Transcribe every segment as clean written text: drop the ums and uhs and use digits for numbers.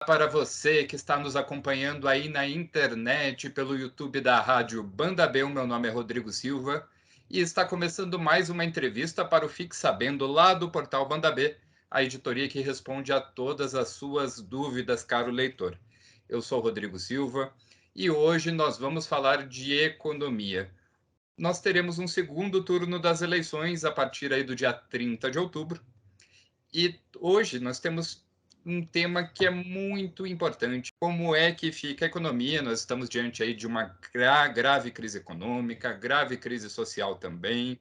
Para você que está nos acompanhando aí na internet, pelo YouTube da Rádio Banda B, o meu nome é Rodrigo Silva e está começando mais uma entrevista para o Fique Sabendo lá do portal Banda B, a editoria que responde a todas as suas dúvidas, caro leitor. Eu sou Rodrigo Silva e hoje nós vamos falar de economia. Nós teremos um segundo turno das eleições a partir aí do dia 30 de outubro. E hoje nós temos um tema que é muito importante. Como é que fica a economia? Nós estamos diante aí de uma grave crise econômica, grave crise social também.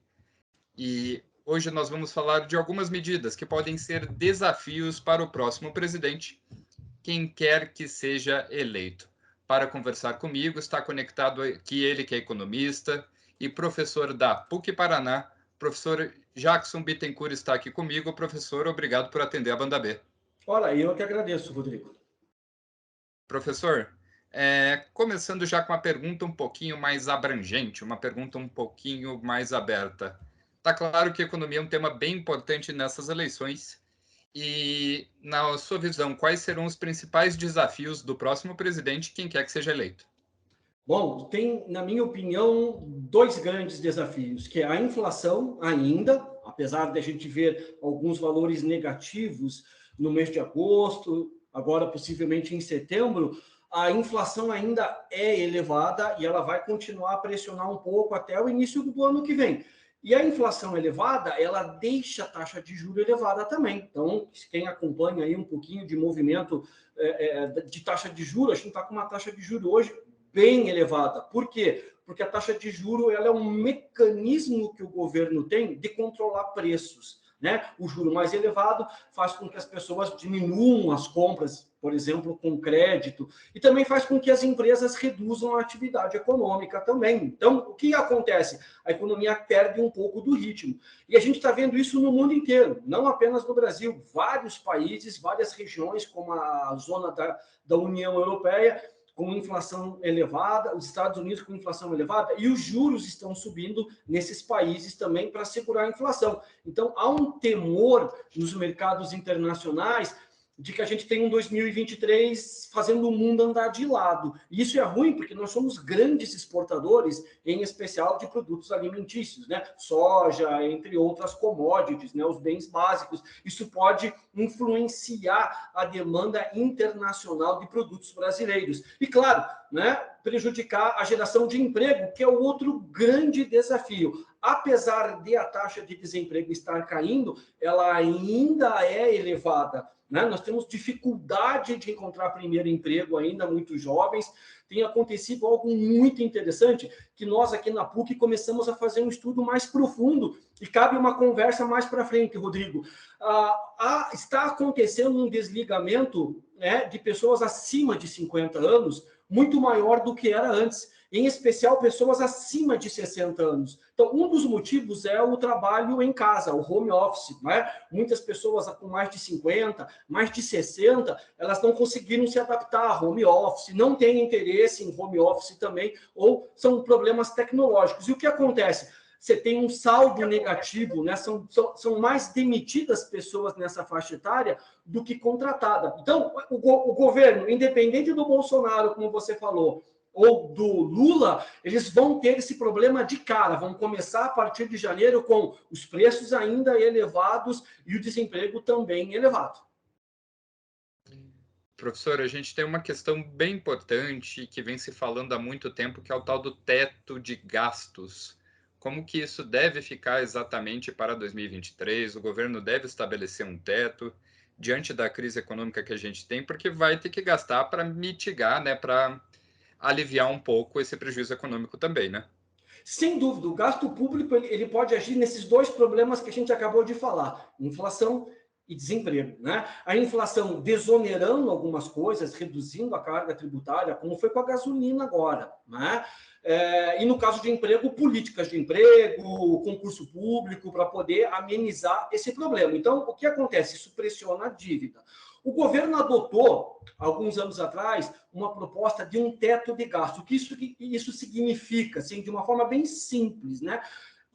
E hoje nós vamos falar de algumas medidas que podem ser desafios para o próximo presidente, quem quer que seja eleito. Para conversar comigo, está conectado aqui ele, que é economista e professor da PUC Paraná. Professor Jackson Bittencourt está aqui comigo. Professor, obrigado por atender a Banda B. Olha, eu que agradeço, Rodrigo. Professor, começando já com uma pergunta um pouquinho mais abrangente, uma pergunta um pouquinho mais aberta. Está claro que a economia é um tema bem importante nessas eleições. E, na sua visão, quais serão os principais desafios do próximo presidente, quem quer que seja eleito? Bom, tem, na minha opinião, dois grandes desafios, que é a inflação ainda, apesar de a gente ver alguns valores negativos no mês de agosto, agora possivelmente em setembro, a inflação ainda é elevada e ela vai continuar a pressionar um pouco até o início do ano que vem. E a inflação elevada, ela deixa a taxa de juros elevada também. Então, quem acompanha aí um pouquinho de movimento de taxa de juros, a gente está com uma taxa de juros hoje bem elevada. Por quê? Porque a taxa de juros ela é um mecanismo que o governo tem de controlar preços. Né? O juro mais elevado faz com que as pessoas diminuam as compras, por exemplo, com crédito, e também faz com que as empresas reduzam a atividade econômica também. Então, o que acontece? A economia perde um pouco do ritmo. E a gente está vendo isso no mundo inteiro, não apenas no Brasil. Vários países, várias regiões, como a zona da União Europeia, com inflação elevada, os Estados Unidos com inflação elevada, e os juros estão subindo nesses países também para segurar a inflação. Então, há um temor nos mercados internacionais de que a gente tem um 2023 fazendo o mundo andar de lado. E isso é ruim, porque nós somos grandes exportadores, em especial de produtos alimentícios, né? Soja, entre outras commodities, né? Os bens básicos. Isso pode influenciar a demanda internacional de produtos brasileiros. E, claro, né, prejudicar a geração de emprego, que é o outro grande desafio. Apesar de a taxa de desemprego estar caindo, ela ainda é elevada. Né? Nós temos dificuldade de encontrar primeiro emprego ainda, muito jovens. Tem acontecido algo muito interessante, que nós aqui na PUC começamos a fazer um estudo mais profundo, e cabe uma conversa mais para frente, Rodrigo. Está acontecendo um desligamento, né, de pessoas acima de 50 anos, muito maior do que era antes, em especial pessoas acima de 60 anos. Então, um dos motivos é o trabalho em casa, o home office, né? Muitas pessoas com mais de 50, mais de 60, elas não conseguiram se adaptar a home office, não têm interesse em home office também, ou são problemas tecnológicos. E o que acontece? Você tem um saldo negativo, né? São mais demitidas pessoas nessa faixa etária do que contratada. Então, o governo, independente do Bolsonaro, como você falou, ou do Lula, eles vão ter esse problema de cara, vão começar a partir de janeiro com os preços ainda elevados e o desemprego também elevado. Professor, a gente tem uma questão bem importante que vem se falando há muito tempo, que é o tal do teto de gastos. Como que isso deve ficar exatamente para 2023? O governo deve estabelecer um teto diante da crise econômica que a gente tem, porque vai ter que gastar para mitigar, né, para aliviar um pouco esse prejuízo econômico também, né? Sem dúvida, o gasto público ele pode agir nesses dois problemas que a gente acabou de falar: inflação e desemprego. Né? A inflação desonerando algumas coisas, reduzindo a carga tributária, como foi com a gasolina agora. Né? E no caso de emprego, políticas de emprego, concurso público, para poder amenizar esse problema. Então, o que acontece? Isso pressiona a dívida. O governo adotou, alguns anos atrás, uma proposta de um teto de gasto. O que isso significa, assim, de uma forma bem simples, né?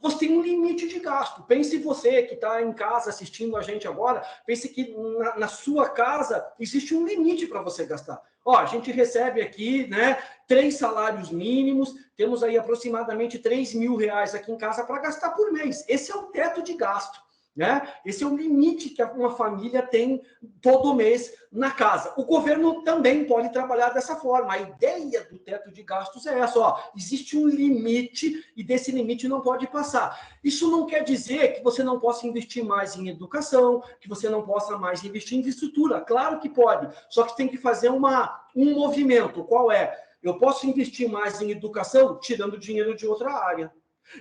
você tem um limite de gasto. Pense você que está em casa assistindo a gente agora, pense que na sua casa existe um limite para você gastar. Ó, a gente recebe aqui, né, 3 salários mínimos, temos aí aproximadamente R$ 3.000 aqui em casa para gastar por mês. Esse é o teto de gasto. Né? Esse é o limite que uma família tem todo mês na casa. O governo também pode trabalhar dessa forma. A ideia do teto de gastos é essa: ó, existe um limite e desse limite não pode passar. Isso não quer dizer que você não possa investir mais em educação, que você não possa mais investir em infraestrutura. Claro que pode, só que tem que fazer um movimento. Qual é? Eu posso investir mais em educação tirando dinheiro de outra área.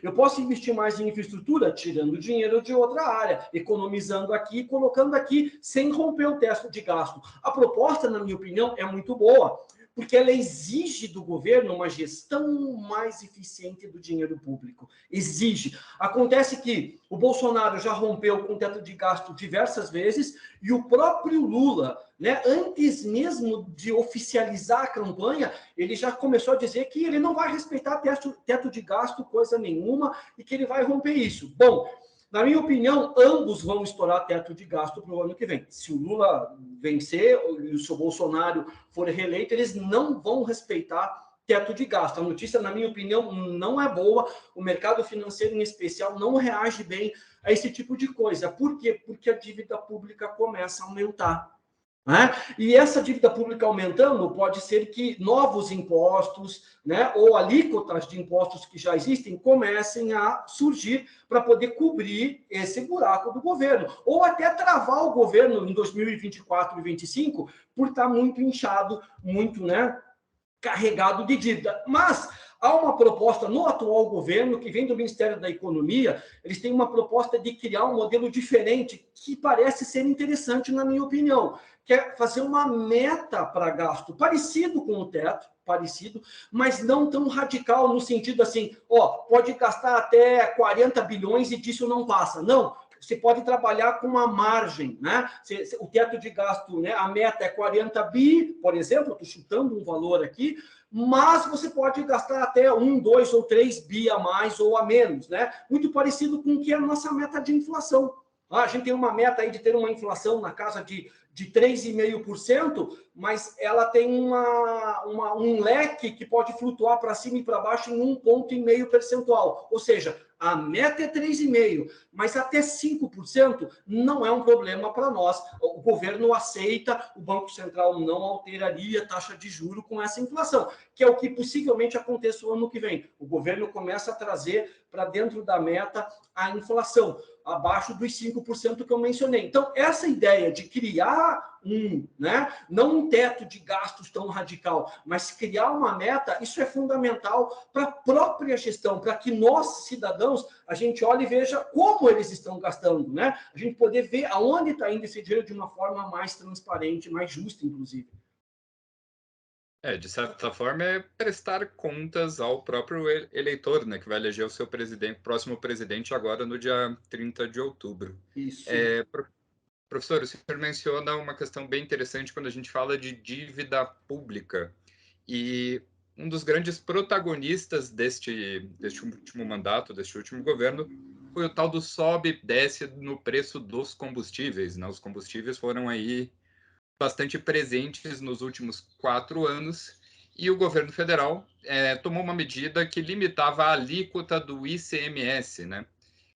Eu posso investir mais em infraestrutura tirando dinheiro de outra área, economizando aqui e colocando aqui, sem romper o teto de gasto. A proposta, na minha opinião, é muito boa, porque ela exige do governo uma gestão mais eficiente do dinheiro público. Exige. Acontece que o Bolsonaro já rompeu com o teto de gasto diversas vezes e o próprio Lula, né, antes mesmo de oficializar a campanha, ele já começou a dizer que ele não vai respeitar teto de gasto, coisa nenhuma, e que ele vai romper isso. Bom, na minha opinião, ambos vão estourar teto de gasto para o ano que vem. Se o Lula vencer e se o Bolsonaro for reeleito, eles não vão respeitar teto de gasto. A notícia, na minha opinião, não é boa. O mercado financeiro, em especial, não reage bem a esse tipo de coisa. Por quê? Porque a dívida pública começa a aumentar. Né? E essa dívida pública aumentando, pode ser que novos impostos, né, ou alíquotas de impostos que já existem comecem a surgir para poder cobrir esse buraco do governo, ou até travar o governo em 2024 e 2025 por estar muito inchado, muito, né, carregado de dívida. Mas há uma proposta no atual governo, que vem do Ministério da Economia, eles têm uma proposta de criar um modelo diferente, que parece ser interessante, na minha opinião, que é fazer uma meta para gasto, parecido com o teto, parecido, mas não tão radical no sentido assim, ó, pode gastar até 40 bilhões e disso não passa. Não, você pode trabalhar com uma margem, né? O teto de gasto, né? A meta é 40 bi, por exemplo, estou chutando um valor aqui, mas você pode gastar até 1, 2 ou 3 bi a mais ou a menos, né? Muito parecido com o que é a nossa meta de inflação. A gente tem uma meta aí de ter uma inflação na casa de 3,5%, mas ela tem um leque que pode flutuar para cima e para baixo em 1,5 ponto percentual. Ou seja, a meta é 3,5%, mas até 5% não é um problema para nós. O governo aceita, o Banco Central não alteraria a taxa de juros com essa inflação, que é o que possivelmente aconteça o ano que vem. O governo começa a trazer para dentro da meta a inflação, abaixo dos 5% que eu mencionei. Então, essa ideia de criar né, não um teto de gastos tão radical, mas criar uma meta, isso é fundamental para a própria gestão, para que nós, cidadãos, a gente olhe e veja como eles estão gastando, né? A gente poder ver aonde está indo esse dinheiro de uma forma mais transparente, mais justa, inclusive. De certa forma, é prestar contas ao próprio eleitor, né, que vai eleger o seu próximo presidente agora no dia 30 de outubro. Isso. Professor, o senhor menciona uma questão bem interessante quando a gente fala de dívida pública. E um dos grandes protagonistas deste último mandato, deste último governo, foi o tal do sobe e desce no preço dos combustíveis, né? Os combustíveis foram aí bastante presentes nos últimos 4 anos, e o governo federal tomou uma medida que limitava a alíquota do ICMS, né?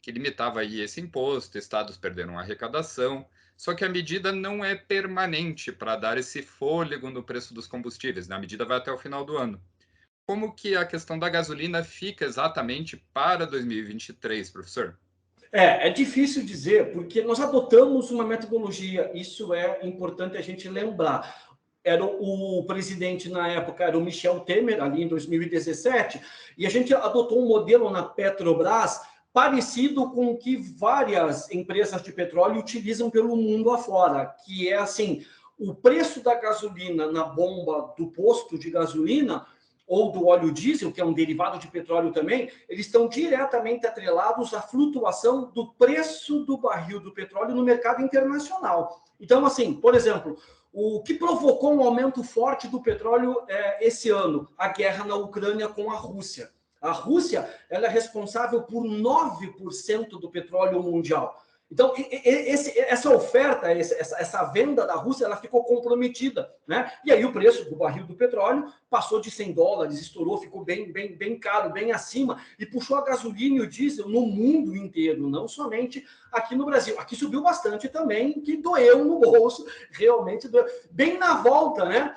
Que limitava aí esse imposto, estados perderam a arrecadação, só que a medida não é permanente para dar esse fôlego no preço dos combustíveis, né? A medida vai até o final do ano. Como que a questão da gasolina fica exatamente para 2023, professor? É difícil dizer, porque nós adotamos uma metodologia, isso é importante a gente lembrar. Era o presidente na época, era o Michel Temer, ali em 2017, e a gente adotou um modelo na Petrobras parecido com o que várias empresas de petróleo utilizam pelo mundo afora, que é assim, o preço da gasolina na bomba do posto de gasolina ou do óleo diesel, que é um derivado de petróleo também, eles estão diretamente atrelados à flutuação do preço do barril do petróleo no mercado internacional. Então, assim, por exemplo, o que provocou um aumento forte do petróleo esse ano? A guerra na Ucrânia com a Rússia. A Rússia, ela é responsável por 9% do petróleo mundial. Então, essa oferta, essa venda da Rússia, ela ficou comprometida, né? E aí o preço do barril do petróleo passou de $100, estourou, ficou bem caro, bem acima, e puxou a gasolina e o diesel no mundo inteiro, não somente aqui no Brasil. Aqui subiu bastante também, que doeu no bolso, realmente doeu. Bem na volta, né?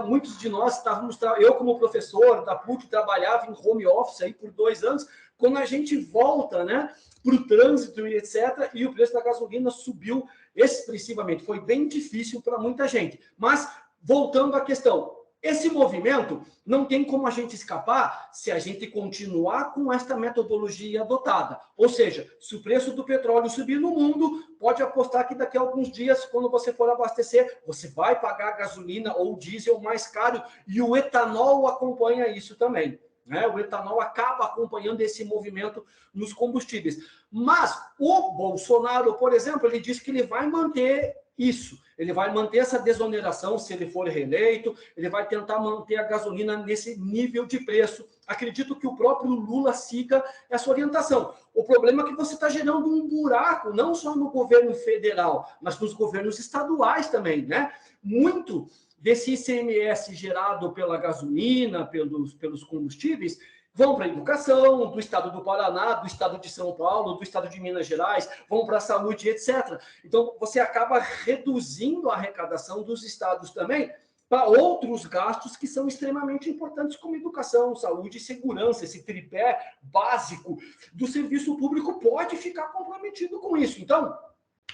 Muitos de nós estávamos, eu como professor da PUC, trabalhava em home office aí por 2 anos, quando a gente volta, né, para o trânsito e etc., e o preço da gasolina subiu expressivamente. Foi bem difícil para muita gente. Mas, voltando à questão, esse movimento não tem como a gente escapar se a gente continuar com esta metodologia adotada. Ou seja, se o preço do petróleo subir no mundo, pode apostar que daqui a alguns dias, quando você for abastecer, você vai pagar gasolina ou diesel mais caro, e o etanol acompanha isso também. Né? O etanol acaba acompanhando esse movimento nos combustíveis. Mas o Bolsonaro, por exemplo, ele disse que ele vai manter isso. Ele vai manter essa desoneração se ele for reeleito, ele vai tentar manter a gasolina nesse nível de preço. Acredito que o próprio Lula siga essa orientação. O problema é que você está gerando um buraco, não só no governo federal, mas nos governos estaduais também, né? Muito desse ICMS gerado pela gasolina, pelos combustíveis, vão para a educação, do estado do Paraná, do estado de São Paulo, do estado de Minas Gerais, vão para a saúde, etc. Então, você acaba reduzindo a arrecadação dos estados também para outros gastos que são extremamente importantes, como educação, saúde e segurança. Esse tripé básico do serviço público pode ficar comprometido com isso. Então,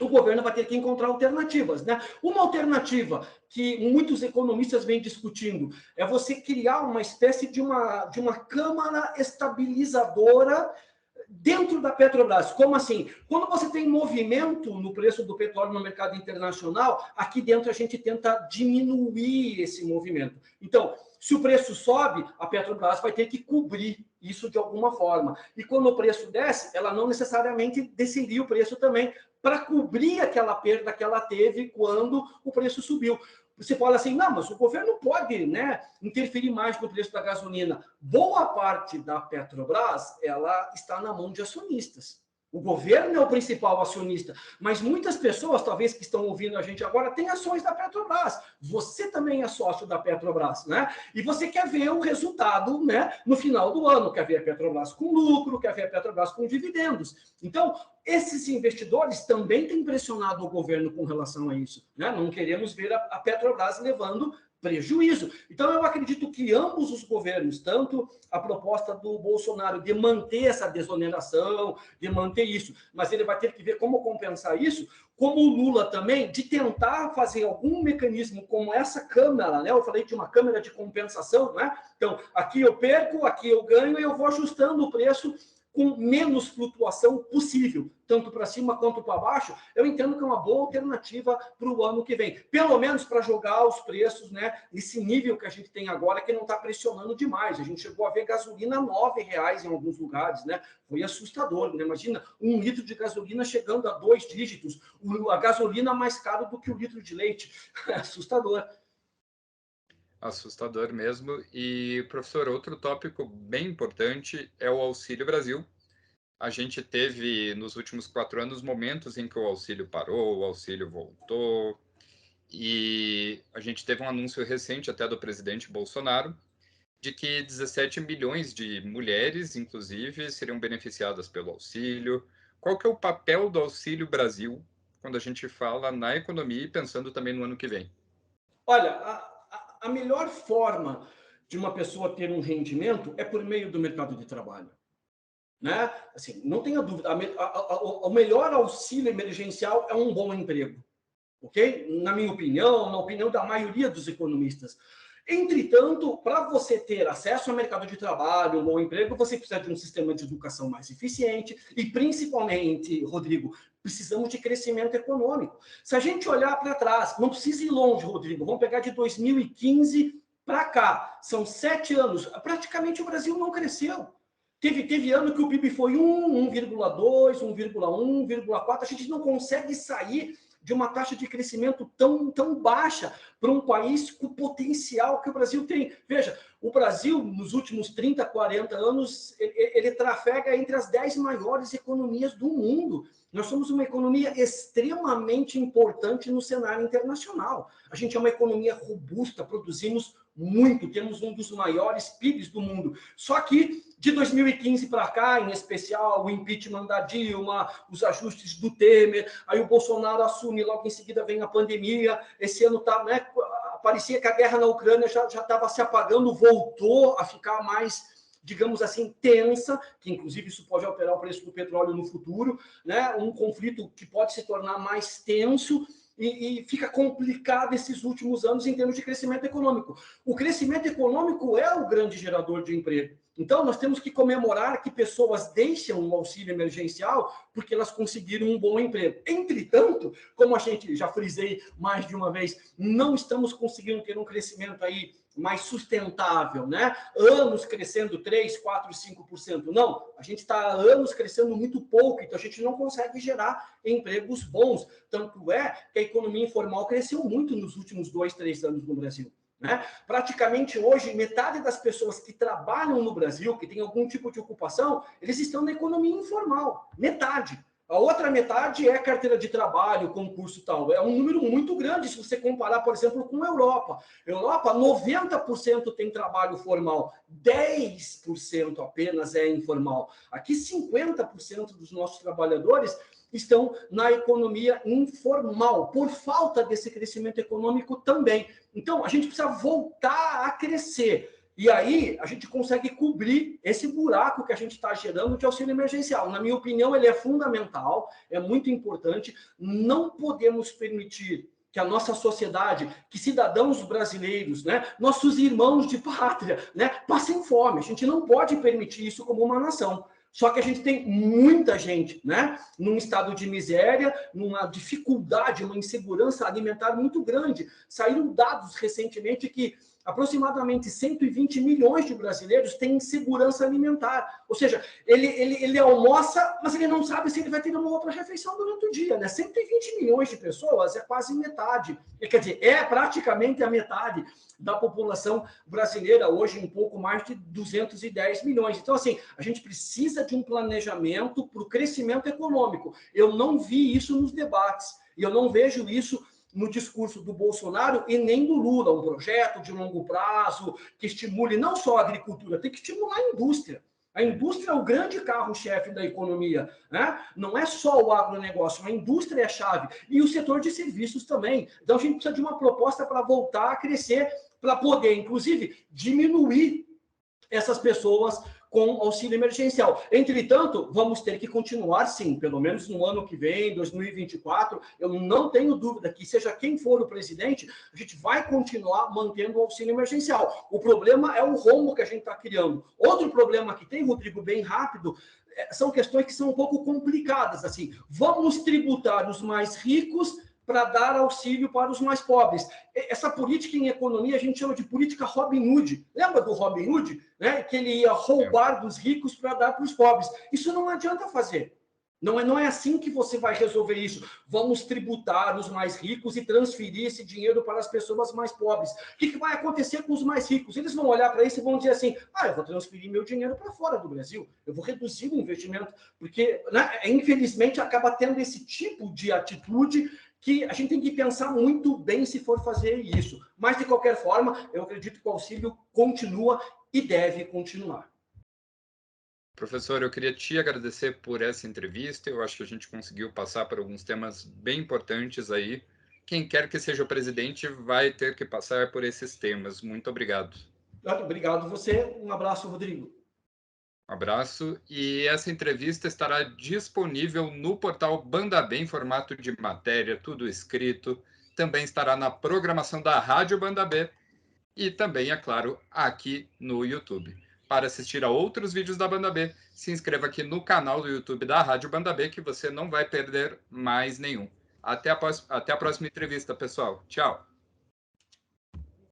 o governo vai ter que encontrar alternativas, né? Uma alternativa que muitos economistas vêm discutindo é você criar uma espécie de uma câmara estabilizadora dentro da Petrobras. Como assim? Quando você tem movimento no preço do petróleo no mercado internacional, aqui dentro a gente tenta diminuir esse movimento. Então, se o preço sobe, a Petrobras vai ter que cobrir isso de alguma forma. E quando o preço desce, ela não necessariamente desceria o preço também para cobrir aquela perda que ela teve quando o preço subiu. Você fala assim, não, mas o governo pode, né, interferir mais no preço da gasolina. Boa parte da Petrobras, ela está na mão de acionistas. O governo é o principal acionista, mas muitas pessoas, talvez que estão ouvindo a gente agora, têm ações da Petrobras. Você também é sócio da Petrobras, né? E você quer ver o resultado, né, no final do ano, quer ver a Petrobras com lucro, quer ver a Petrobras com dividendos. Então, esses investidores também têm pressionado o governo com relação a isso, né? Não queremos ver a Petrobras levando prejuízo. Então, eu acredito que ambos os governos, tanto a proposta do Bolsonaro de manter essa desoneração, de manter isso, mas ele vai ter que ver como compensar isso, como o Lula também, de tentar fazer algum mecanismo como essa câmara, né? Eu falei de uma câmara de compensação, né? Então, aqui eu perco, aqui eu ganho, e eu vou ajustando o preço com menos flutuação possível, tanto para cima quanto para baixo. Eu entendo que é uma boa alternativa para o ano que vem, pelo menos para jogar os preços, né, nesse nível que a gente tem agora, que não está pressionando demais. A gente chegou a ver gasolina R$9 em alguns lugares, né? Foi assustador, né? Imagina 1 litro de gasolina chegando a 2 dígitos, a gasolina mais cara do que o litro de leite. É assustador. Assustador mesmo. E, professor, outro tópico bem importante é o Auxílio Brasil. A gente teve, nos últimos 4 anos, momentos em que o auxílio parou, o auxílio voltou, e a gente teve um anúncio recente até do presidente Bolsonaro de que 17 milhões de mulheres, inclusive, seriam beneficiadas pelo auxílio. Qual que é o papel do Auxílio Brasil quando a gente fala na economia e pensando também no ano que vem? Olha, a melhor forma de uma pessoa ter um rendimento é por meio do mercado de trabalho. Né? Assim, não tenha dúvida, o melhor auxílio emergencial é um bom emprego, ok? Na minha opinião, na opinião da maioria dos economistas. Entretanto, para você ter acesso ao mercado de trabalho, um bom emprego, você precisa de um sistema de educação mais eficiente e, principalmente, Rodrigo, precisamos de crescimento econômico. Se a gente olhar para trás, não precisa ir longe, Rodrigo, vamos pegar de 2015 para cá, são 7 anos, praticamente o Brasil não cresceu. Teve ano que o PIB foi 1,2, 1,1, 1,4. A gente não consegue sair de uma taxa de crescimento tão baixa para um país com o potencial que o Brasil tem. Veja, o Brasil, nos últimos 30, 40 anos, ele trafega entre as 10 maiores economias do mundo. Nós somos uma economia extremamente importante no cenário internacional. A gente é uma economia robusta, produzimos muito, temos um dos maiores PIBs do mundo. Só que de 2015 para cá, em especial, o impeachment da Dilma, os ajustes do Temer, aí o Bolsonaro assume, logo em seguida vem a pandemia, esse ano tá, né, parecia que a guerra na Ucrânia já estava se apagando, voltou a ficar mais, digamos assim, tensa, que inclusive isso pode alterar o preço do petróleo no futuro, né? Um conflito que pode se tornar mais tenso, e fica complicado esses últimos anos em termos de crescimento econômico. O crescimento econômico é o grande gerador de emprego. Então, nós temos que comemorar que pessoas deixam o auxílio emergencial porque elas conseguiram um bom emprego. Entretanto, como a gente já frisei mais de uma vez, não estamos conseguindo ter um crescimento aí mais sustentável, né? Anos crescendo 3%, 4%, 5%. Não, a gente está há anos crescendo muito pouco, então a gente não consegue gerar empregos bons. Tanto é que a economia informal cresceu muito nos últimos 2, 3 anos no Brasil. Né? Praticamente hoje, metade das pessoas que trabalham no Brasil, que tem algum tipo de ocupação, eles estão na economia informal. Metade. A outra metade é carteira de trabalho, concurso e tal. É um número muito grande se você comparar, por exemplo, com a Europa. Europa, 90% tem trabalho formal, 10% apenas é informal. Aqui, 50% dos nossos trabalhadores estão na economia informal, por falta desse crescimento econômico também. Então, a gente precisa voltar a crescer. E aí, a gente consegue cobrir esse buraco que a gente está gerando de auxílio emergencial. Na minha opinião, ele é fundamental, é muito importante. Não podemos permitir que a nossa sociedade, que cidadãos brasileiros, né, nossos irmãos de pátria, né, passem fome. A gente não pode permitir isso como uma nação. Só que a gente tem muita gente, né, num estado de miséria, numa dificuldade, uma insegurança alimentar muito grande. Saíram dados recentemente que aproximadamente 120 milhões de brasileiros têm insegurança alimentar. Ou seja, ele almoça, mas ele não sabe se ele vai ter uma outra refeição durante o dia. Né? 120 milhões de pessoas é quase metade. Quer dizer, é praticamente a metade da população brasileira, hoje um pouco mais de 210 milhões. Então, assim, a gente precisa de um planejamento para o crescimento econômico. Eu não vi isso nos debates, e eu não vejo isso no discurso do Bolsonaro e nem do Lula, um projeto de longo prazo que estimule não só a agricultura, tem que estimular a indústria. A indústria é o grande carro-chefe da economia, né? Não é só o agronegócio, a indústria é a chave. E o setor de serviços também. Então, a gente precisa de uma proposta para voltar a crescer, para poder, inclusive, diminuir essas pessoas com auxílio emergencial. Entretanto, vamos ter que continuar, sim, pelo menos no ano que vem, 2024, eu não tenho dúvida que, seja quem for o presidente, a gente vai continuar mantendo o auxílio emergencial. O problema é o rombo que a gente está criando. Outro problema que tem, Rodrigo, bem rápido, são questões que são um pouco complicadas, assim. Vamos tributar os mais ricos para dar auxílio para os mais pobres. Essa política em economia a gente chama de política Robin Hood. Lembra do Robin Hood? Né? Que ele ia roubar dos ricos para dar para os pobres. Isso não adianta fazer. Não é assim que você vai resolver isso. Vamos tributar os mais ricos e transferir esse dinheiro para as pessoas mais pobres. O que vai acontecer com os mais ricos? Eles vão olhar para isso e vão dizer assim, eu vou transferir meu dinheiro para fora do Brasil, eu vou reduzir o investimento, porque, né, infelizmente, acaba tendo esse tipo de atitude que a gente tem que pensar muito bem se for fazer isso. Mas, de qualquer forma, eu acredito que o auxílio continua e deve continuar. Professor, eu queria te agradecer por essa entrevista. Eu acho que a gente conseguiu passar por alguns temas bem importantes aí. Quem quer que seja o presidente vai ter que passar por esses temas. Muito obrigado. Obrigado você. Um abraço, Rodrigo. Um abraço. E essa entrevista estará disponível no portal Banda B em formato de matéria, tudo escrito. Também estará na programação da Rádio Banda B e também, é claro, aqui no YouTube. Para assistir a outros vídeos da Banda B, se inscreva aqui no canal do YouTube da Rádio Banda B, que você não vai perder mais nenhum. Até a próxima entrevista, pessoal. Tchau!